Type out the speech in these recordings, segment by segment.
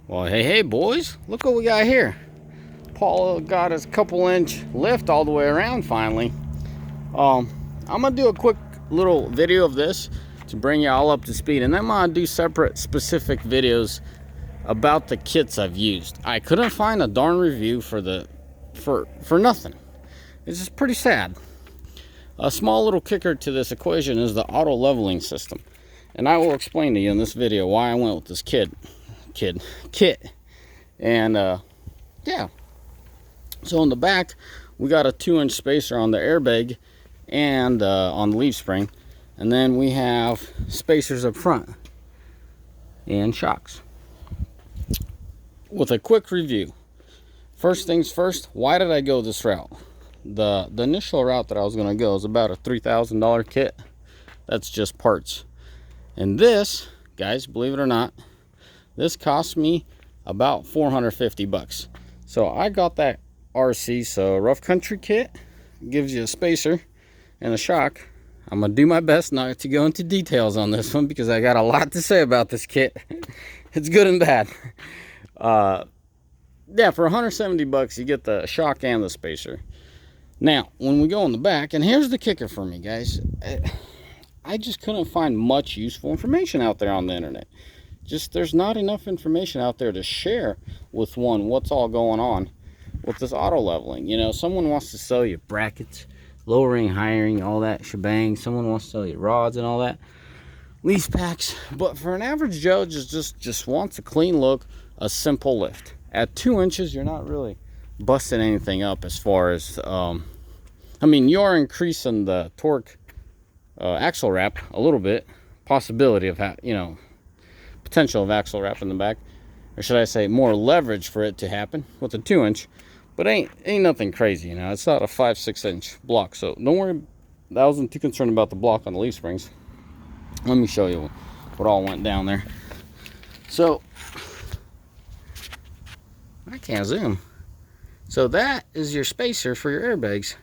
Well, hey boys, look what we got here. Paul got his couple-inch lift all the way around finally. I'm gonna do a quick little video of this to bring you all up to speed, and then I'm gonna do separate specific videos about the kits I've used. I couldn't find a darn review for nothing. It's just pretty sad. A small little kicker to this equation is the auto leveling system, and I will explain to you in this video why I went with this kit. And yeah, so in the back we got a 2-inch spacer on the airbag and on the leaf spring, and then we have spacers up front and shocks. With a quick review, first things first, why did I go this route? The initial route that I was going to go is about a $3,000 kit. That's just parts. And this, guys, believe it or not, this cost me about 450 bucks. So I got that RC, so rough country kit, gives you a spacer and a shock. I'm gonna do my best not to go into details on this one because I got a lot to say about this kit. It's good and bad. Yeah, for 170 bucks you get the shock and the spacer. Now when we go in the back, and here's the kicker for me, guys, I just couldn't find much useful information out there on the internet. Just there's not enough information out there to share with what's all going on with this auto leveling. You know, someone wants to sell you brackets, lowering, hiring, all that shebang. Someone wants to sell you rods and all that, lease packs. But for an average Joe, just wants a clean look, a simple lift. At 2 inches, you're not really busting anything up as far as I mean, you are increasing the torque axle wrap a little bit, possibility of potential of axle wrap in the back, or should I say more leverage for it to happen with a 2-inch, but ain't nothing crazy. It's not a 5-6 inch block, so don't worry. I wasn't too concerned about the block on the leaf springs. Let me show you what all went down there. So I can't zoom. So that is your spacer for your airbags,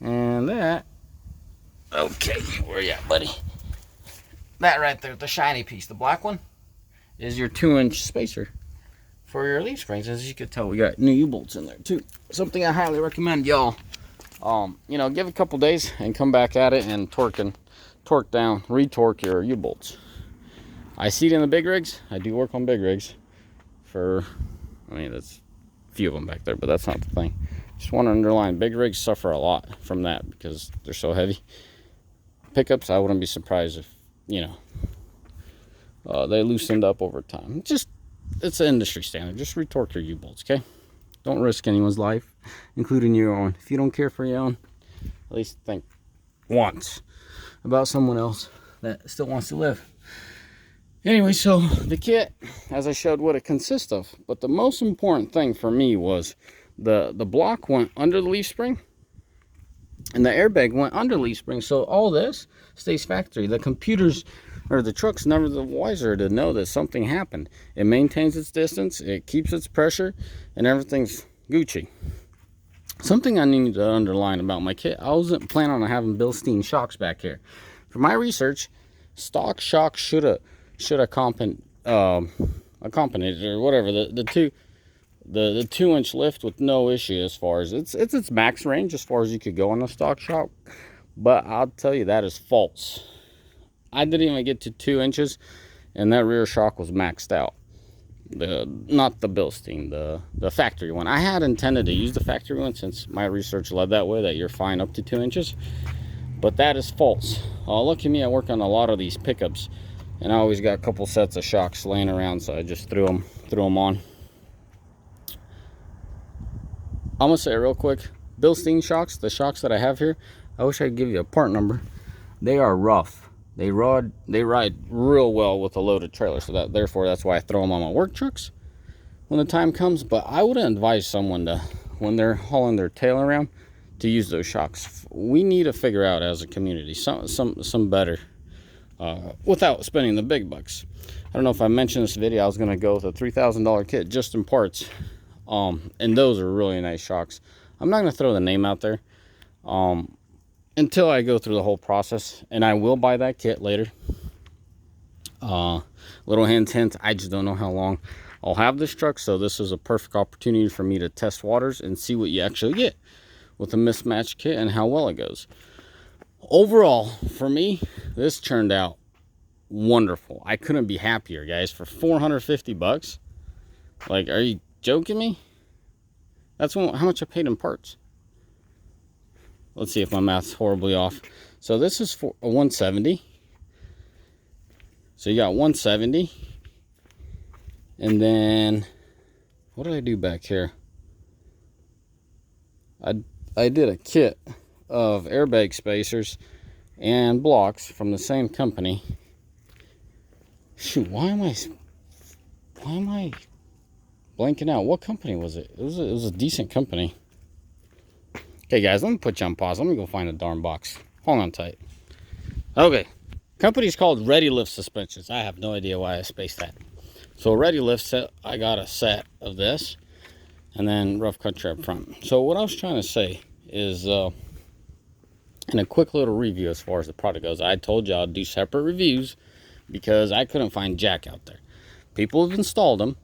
and that, okay, where you at, buddy? That right there, the shiny piece, the black one, is your 2-inch spacer for your leaf springs. As you can tell, we got new U-bolts in there too. Something I highly recommend y'all, give it a couple days and come back at it and torque down, re-torque your U-bolts. I see it in the big rigs. I do work on big rigs that's a few of them back there, but that's not the thing. Just want to underline, big rigs suffer a lot from that because they're so heavy. Pickups, I wouldn't be surprised if they loosened up over time. It's an industry standard. Just retorque your U-bolts, okay? Don't risk anyone's life, including your own. If you don't care for your own, at least think once about someone else that still wants to live. Anyway, so the kit, as I showed what it consists of, but the most important thing for me was the block went under the leaf spring, and the airbag went under leaf spring, so all this stays factory. The computers or the truck's never the wiser to know that something happened. It maintains its distance, it keeps its pressure, and everything's Gucci. Something I need to underline about my kit, I wasn't planning on having Bilstein shocks back here. For my research, stock shocks should accompany or whatever the 2-inch lift with no issue as far as its max range as far as you could go on a stock shock. But I'll tell you, that is false. I didn't even get to 2 inches, and that rear shock was maxed out. Not the Bilstein, the factory one. I had intended to use the factory one since my research led that way, that you're fine up to 2 inches. But that is false. Look at me, I work on a lot of these pickups, and I always got a couple sets of shocks laying around, so I just threw them on. I'm gonna say it real quick. Bilstein shocks, the shocks that I have here, I wish I could give you a part number. They are rough. They ride real well with a loaded trailer, so therefore that's why I throw them on my work trucks when the time comes. But I wouldn't advise someone to, when they're hauling their tail around, to use those shocks. We need to figure out as a community some better without spending the big bucks. I don't know if I mentioned this video, I was gonna go with a $3,000 kit just in parts, and those are really nice shocks. I'm not gonna throw the name out there until I go through the whole process, and I will buy that kit later. Little hint, I just don't know how long I'll have this truck, so this is a perfect opportunity for me to test waters and see what you actually get with a mismatched kit and how well it goes. Overall, for me, this turned out wonderful. I couldn't be happier, guys. For 450 bucks, like, are you joking me? That's how much I paid in parts. Let's see if my math's horribly off. So this is for a 170. So you got 170. And then, what did I do back here? I did a kit of airbag spacers and blocks from the same company. Shoot, why am I blanking out? What company was it? It was a decent company. Okay, guys, let me put you on pause. Let me go find a darn box. Hold on tight. Okay, company's called ReadyLift suspensions. I have no idea why I spaced that. So ReadyLift set, I got a set of this, and then rough country up front. So what I was trying to say is, in a quick little review as far as the product goes, I told you I'd do separate reviews because I couldn't find jack out there. People have installed them,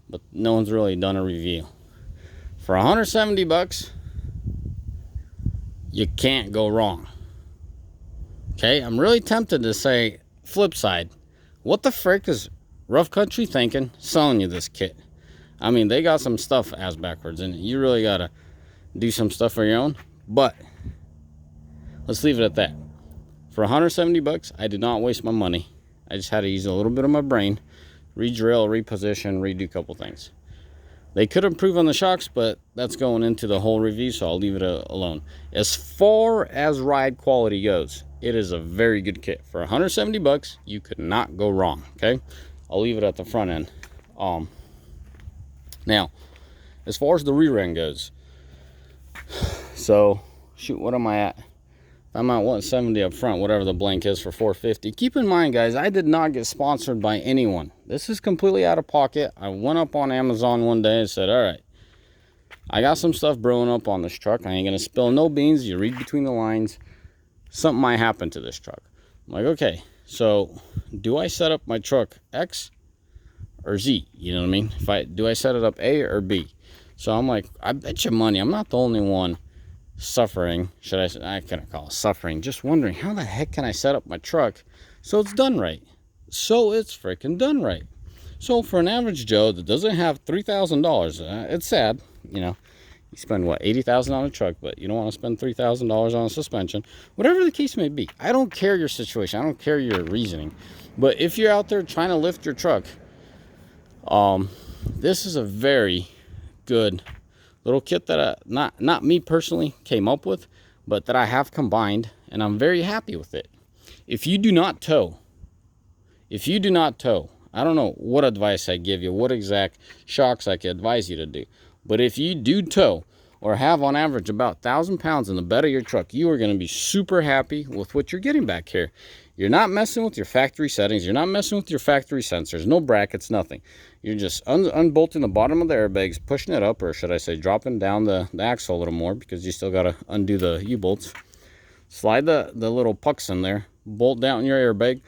but no one's really done a review. For 170 bucks, you can't go wrong. Okay, I'm really tempted to say, flip side, what the frick is Rough Country thinking selling you this kit? I mean, they got some stuff ass backwards in it. You really gotta do some stuff for your own. But let's leave it at that. For 170 bucks, I did not waste my money. I just had to use a little bit of my brain, re-drill, reposition, redo a couple things. They could improve on the shocks, but that's going into the whole review, so I'll leave it alone. As far as ride quality goes, it is a very good kit. For 170 bucks, you could not go wrong, okay? I'll leave it at the front end. Now, as far as the rear end goes, so, shoot, what am I at? I'm at 170 up front, whatever the blank is for 450. Keep in mind, guys, I did not get sponsored by anyone. This is completely out of pocket. I went up on Amazon one day and said, all right, I got some stuff brewing up on this truck. I ain't going to spill no beans. You read between the lines. Something might happen to this truck. I'm like, okay, so do I set up my truck X or Z? You know what I mean? Do I set it up A or B? So I'm like, I bet you money I'm not the only one suffering. I couldn't call it suffering, just wondering how the heck can I set up my truck so it's done right, so it's freaking done right. So for an average Joe that doesn't have $3,000, it's sad, you know, you spend what, $80,000 on a truck, but you don't want to spend $3,000 on a suspension. Whatever the case may be, I don't care your situation, I don't care your reasoning, but if you're out there trying to lift your truck, this is a very good little kit that not me personally came up with, but that I have combined, and I'm very happy with it. If you do not tow, I don't know what advice I give you, what exact shocks I could advise you to do, but if you do tow or have on average about 1,000 pounds in the bed of your truck, you are going to be super happy with what you're getting back here. You're not messing with your factory settings. You're not messing with your factory sensors. No brackets, nothing. You're just unbolting the bottom of the airbags, pushing it up, or should I say dropping down the axle a little more, because you still got to undo the U-bolts. Slide the little pucks in there, bolt down your airbag,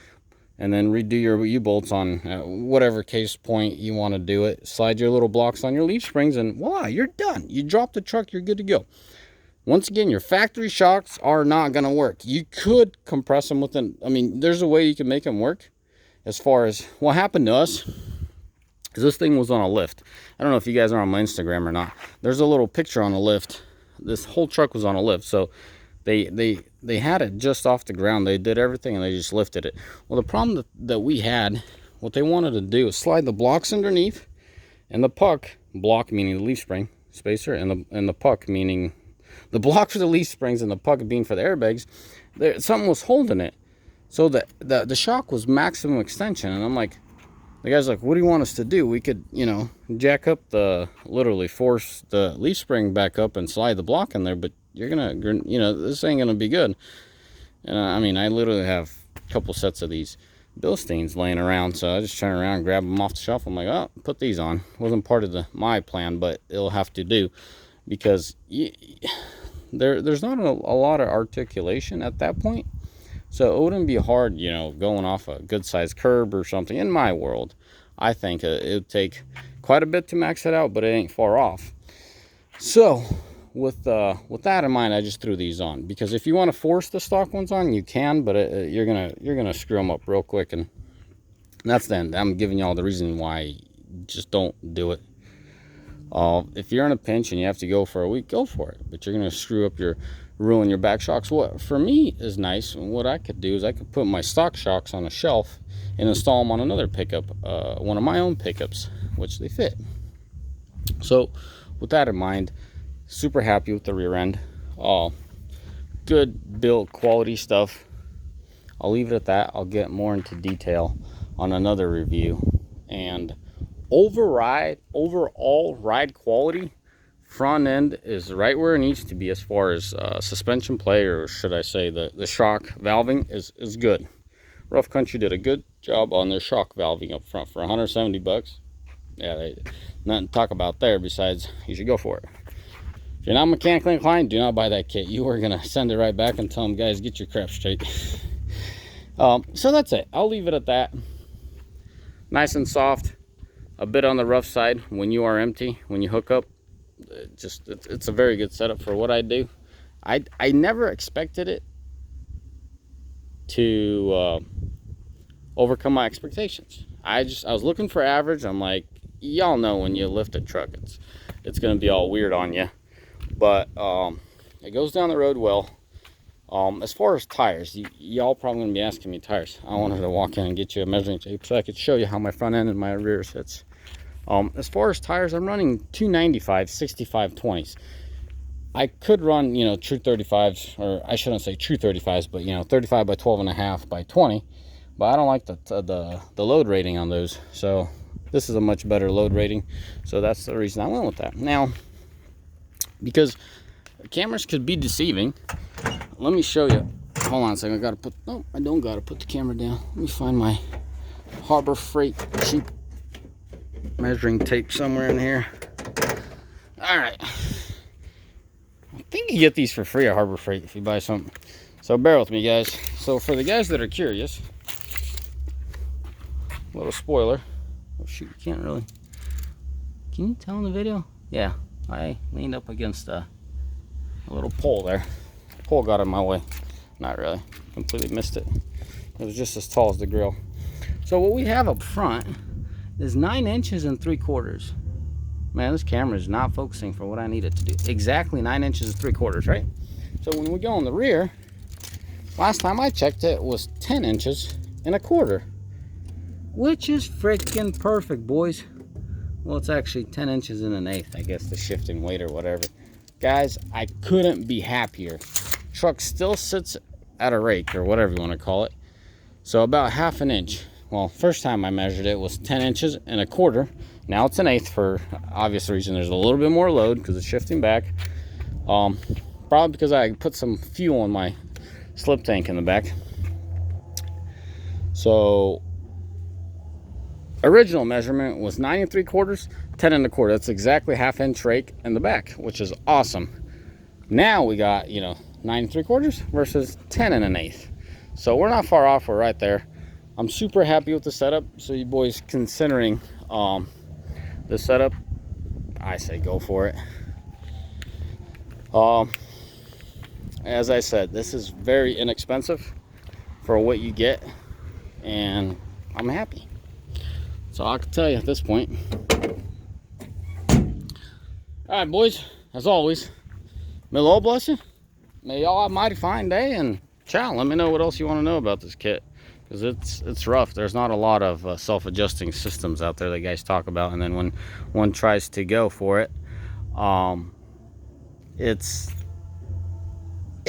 and then redo your U-bolts on whatever case point you want to do it. Slide your little blocks on your leaf springs, and voila, you're done. You drop the truck, you're good to go. Once again, your factory shocks are not going to work. You could compress them I mean, there's a way you can make them work. As far as what happened to us, is this thing was on a lift. I don't know if you guys are on my Instagram or not. There's a little picture on a lift. This whole truck was on a lift. So they had it just off the ground. They did everything and they just lifted it. Well, the problem that we had, what they wanted to do is slide the blocks underneath, and the puck, block meaning the leaf spring spacer, and the puck meaning the block for the leaf springs and the puck being for the airbags, something was holding it. So the shock was maximum extension. And I'm like, the guy's like, what do you want us to do? We could, you know, jack up literally force the leaf spring back up and slide the block in there, but you're going to, you know, this ain't going to be good. And I mean, I literally have a couple sets of these Bilsteins laying around. So I just turn around and grab them off the shelf. I'm like, oh, put these on. Wasn't part of my plan, but it'll have to do. Because there's not a lot of articulation at that point. So it wouldn't be hard, you know, going off a good sized curb or something. In my world, I think it would take quite a bit to max it out, but it ain't far off. So with that in mind, I just threw these on, because if you want to force the stock ones on, you can, but you're gonna screw them up real quick, and that's the end. I'm giving y'all the reason why. Just don't do it. If you're in a pinch and you have to go for a week, go for it, but you're gonna ruin your back shocks. What for me is nice, and what I could do is I could put my stock shocks on a shelf and install them on another pickup, one of my own pickups, which they fit. So with that in mind, super happy with the rear end. Good build quality stuff. I'll leave it at that. I'll get more into detail on another review. And overall ride quality, front end is right where it needs to be as far as suspension play, or should I say the shock valving is good. Rough Country did a good job on their shock valving up front for 170 bucks. Yeah, nothing to talk about there besides you should go for it. If you're not mechanically inclined, do not buy that kit. You are gonna send it right back and tell them, guys, get your crap straight. So that's it. I'll leave it at that. Nice and soft, a bit on the rough side when you are empty, when you hook up. It's a very good setup for what I do. I never expected it to overcome my expectations. I was looking for average. I'm like, y'all know when you lift a truck, it's gonna be all weird on you, but it goes down the road well. As far as tires, y'all probably gonna be asking me tires. I wanted to walk in and get you a measuring tape so I could show you how my front end and my rear sits. As far as tires, I'm running 295 65 20s. I could run, you know, true 35s, or I shouldn't say true 35s, but you know, 35 by 12.5 by 20. But I don't like the load rating on those, so this is a much better load rating. So that's the reason I went with that. Now, because cameras could be deceiving, let me show you. Hold on a second. I don't gotta put the camera down. Let me find my Harbor Freight cheap measuring tape somewhere in here. All right. I think you get these for free at Harbor Freight if you buy something. So bear with me, guys. So for the guys that are curious, a little spoiler. Oh shoot, you can't really. Can you tell in the video? Yeah, I leaned up against a little pole there. The pole got in my way. Not really. Completely missed it. It was just as tall as the grill. So what we have up front is 9 inches and 3/4. Man, this camera is not focusing for what I need it to do. Exactly 9 inches and 3/4, right? So when we go on the rear, last time I checked it was 10 inches and 1/4, which is freaking perfect, boys. Well, it's actually 10 inches and 1/8, I guess, the shifting weight or whatever. Guys, I couldn't be happier. Truck still sits at a rake, or whatever you want to call it. So about 1/2 inch. Well, first time I measured it was 10 inches and 1/4. Now it's 1/8 for obvious reason. There's a little bit more load because it's shifting back. Probably because I put some fuel in my slip tank in the back. So original measurement was 9 3/4, 10 1/4. That's exactly 1/2 inch rake in the back, which is awesome. Now we got, you know, 9 3/4 versus 10 1/8. So we're not far off. We're right there. I'm super happy with the setup. So you boys considering the setup, I say go for it. As I said, this is very inexpensive for what you get, and I'm happy. So I can tell you at this point. All right, boys, as always, may the Lord bless you. May y'all have a mighty fine day, and ciao. Let me know what else you want to know about this kit, because it's rough. There's not a lot of self-adjusting systems out there that guys talk about, and then when one tries to go for it, it's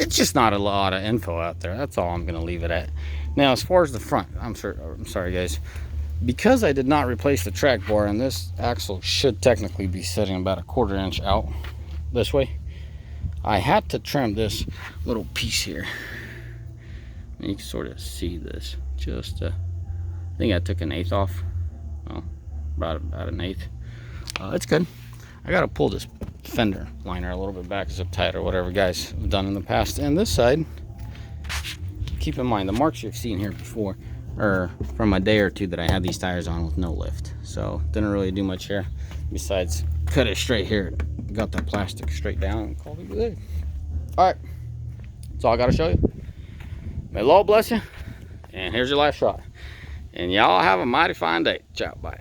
just not a lot of info out there. That's all I'm gonna leave it at. Now, as far as the front, I'm sorry guys, because I did not replace the track bar, and this axle should technically be sitting about 1/4 inch out this way, I had to trim this little piece here. And you can sort of see this. Just, I think I took 1/8 off. Well, about 1/8. It's good. I gotta pull this fender liner a little bit back, zip tight or whatever guys have done in the past. And this side, keep keep in mind, the marks you've seen here before are from a day or two that I had these tires on with no lift. So didn't really do much here besides cut it straight here. Got that plastic straight down and called it good. All right, that's all I got to show you. May the Lord bless you, and here's your last shot. And y'all have a mighty fine day. Ciao, bye.